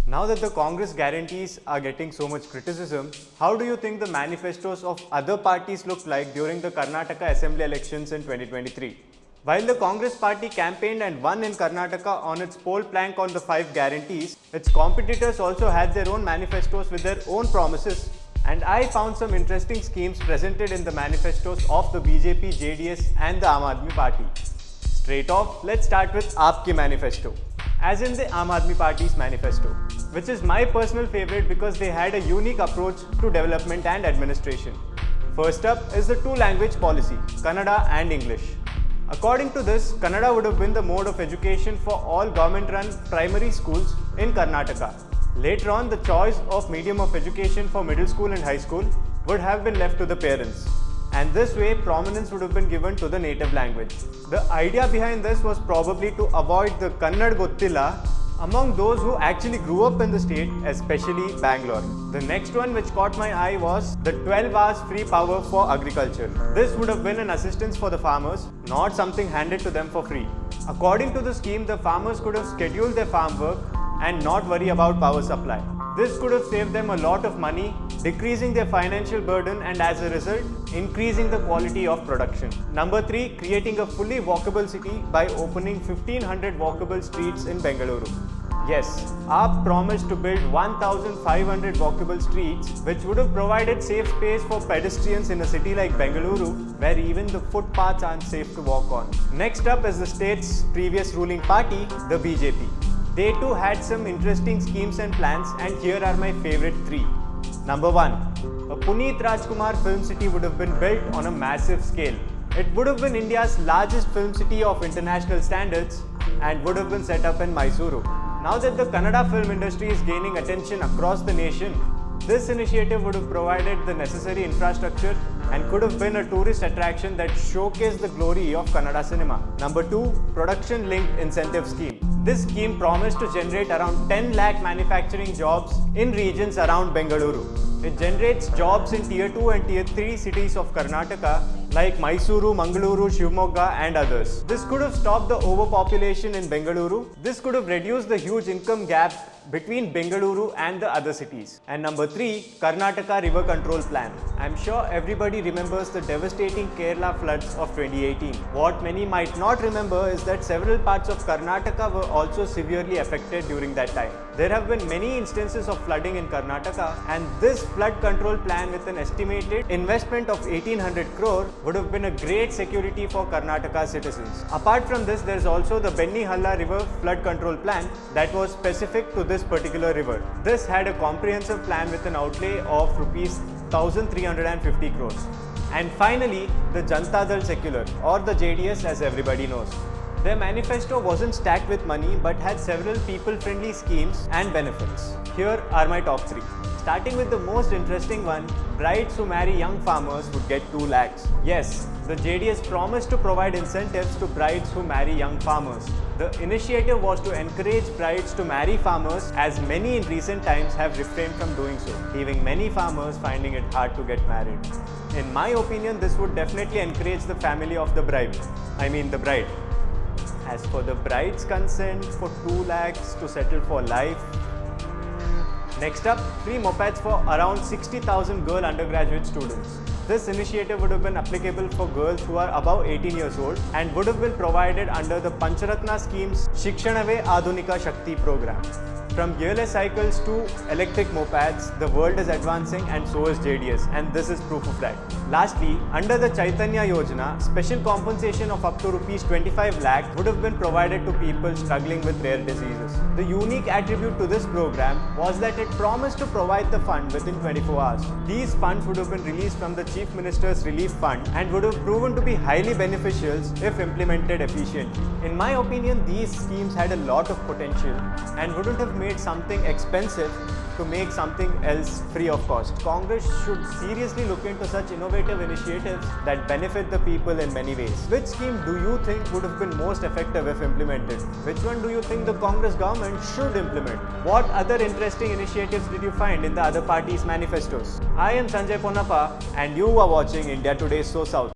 Now that the Congress guarantees are getting so much criticism, how do you think the manifestos of other parties looked like during the Karnataka Assembly elections in 2023? While the Congress party campaigned and won in Karnataka on its poll plank on the 5 guarantees, its competitors also had their own manifestos with their own promises. And I found some interesting schemes presented in the manifestos of the BJP, JDS and the Aadmi party. Straight off, let's start with AAP manifesto, as in the Aadmi party's manifesto, which is my personal favorite because they had a unique approach to development and administration. First up is the two-language policy, Kannada and English. According to this, Kannada would have been the mode of education for all government-run primary schools in Karnataka. Later on, the choice of medium of education for middle school and high school would have been left to the parents. And this way, prominence would have been given to the native language. The idea behind this was probably to avoid the Kannada Gottilla among those who actually grew up in the state, especially Bangalore. The next one which caught my eye was the 12 hours free power for agriculture. This would have been an assistance for the farmers, not something handed to them for free. According to the scheme, the farmers could have scheduled their farm work and not worry about power supply. This could have saved them a lot of money, decreasing their financial burden and as a result, increasing the quality of production. Number 3, creating a fully walkable city by opening 1500 walkable streets in Bengaluru. Yes, AAP promised to build 1500 walkable streets which would have provided safe space for pedestrians in a city like Bengaluru where even the footpaths aren't safe to walk on. Next up is the state's previous ruling party, the BJP. They too had some interesting schemes and plans, and here are my favorite 3. Number 1. A Puneet Rajkumar film city would have been built on a massive scale. It would have been India's largest film city of international standards and would have been set up in Mysuru. Now that the Kannada film industry is gaining attention across the nation, this initiative would have provided the necessary infrastructure and could have been a tourist attraction that showcased the glory of Kannada cinema. Number 2. Production-linked incentive scheme. This scheme promised to generate around 10 lakh manufacturing jobs in regions around Bengaluru. It generates jobs in Tier 2 and Tier 3 cities of Karnataka like Mysuru, Mangaluru, Shivamogga and others. This could have stopped the overpopulation in Bengaluru. This could have reduced the huge income gap between Bengaluru and the other cities. And number 3, Karnataka River Control Plan. I'm sure everybody remembers the devastating Kerala floods of 2018. What many might not remember is that several parts of Karnataka were also severely affected during that time. There have been many instances of flooding in Karnataka, and this flood control plan with an estimated investment of 1800 crore would have been a great security for Karnataka citizens. Apart from this, there is also the Benny Halla River Flood Control Plan that was specific to this particular river. This had a comprehensive plan with an outlay of rupees 1350 crores. And finally, the Janata Dal Secular, or the JDS as everybody knows. Their manifesto wasn't stacked with money but had several people-friendly schemes and benefits. Here are my top 3. Starting with the most interesting one, brides who marry young farmers would get 2 lakhs. Yes, the JDS promised to provide incentives to brides who marry young farmers. The initiative was to encourage brides to marry farmers, as many in recent times have refrained from doing so, leaving many farmers finding it hard to get married. In my opinion, this would definitely encourage the family of the bride. the bride. As for the bride's consent for 2 lakhs to settle for life. Next up, free mopeds for around 60,000 girl undergraduate students. This initiative would have been applicable for girls who are above 18 years old and would have been provided under the Pancharatna scheme's Shikshanave Adhunika Shakti program. From gearless cycles to electric mopeds, the world is advancing and so is JDS, and this is proof of that. Lastly, under the Chaitanya Yojana, special compensation of up to rupees 25 lakh would have been provided to people struggling with rare diseases. The unique attribute to this program was that it promised to provide the fund within 24 hours. These funds would have been released from the Chief Minister's Relief Fund and would have proven to be highly beneficial if implemented efficiently. In my opinion, these schemes had a lot of potential and wouldn't have made something expensive to make something else free of cost. Congress should seriously look into such innovative initiatives that benefit the people in many ways. Which scheme do you think would have been most effective if implemented? Which one do you think the Congress government should implement? What other interesting initiatives did you find in the other parties' manifestos? I am Sanjay Ponnappa and you are watching India Today's SoSouth.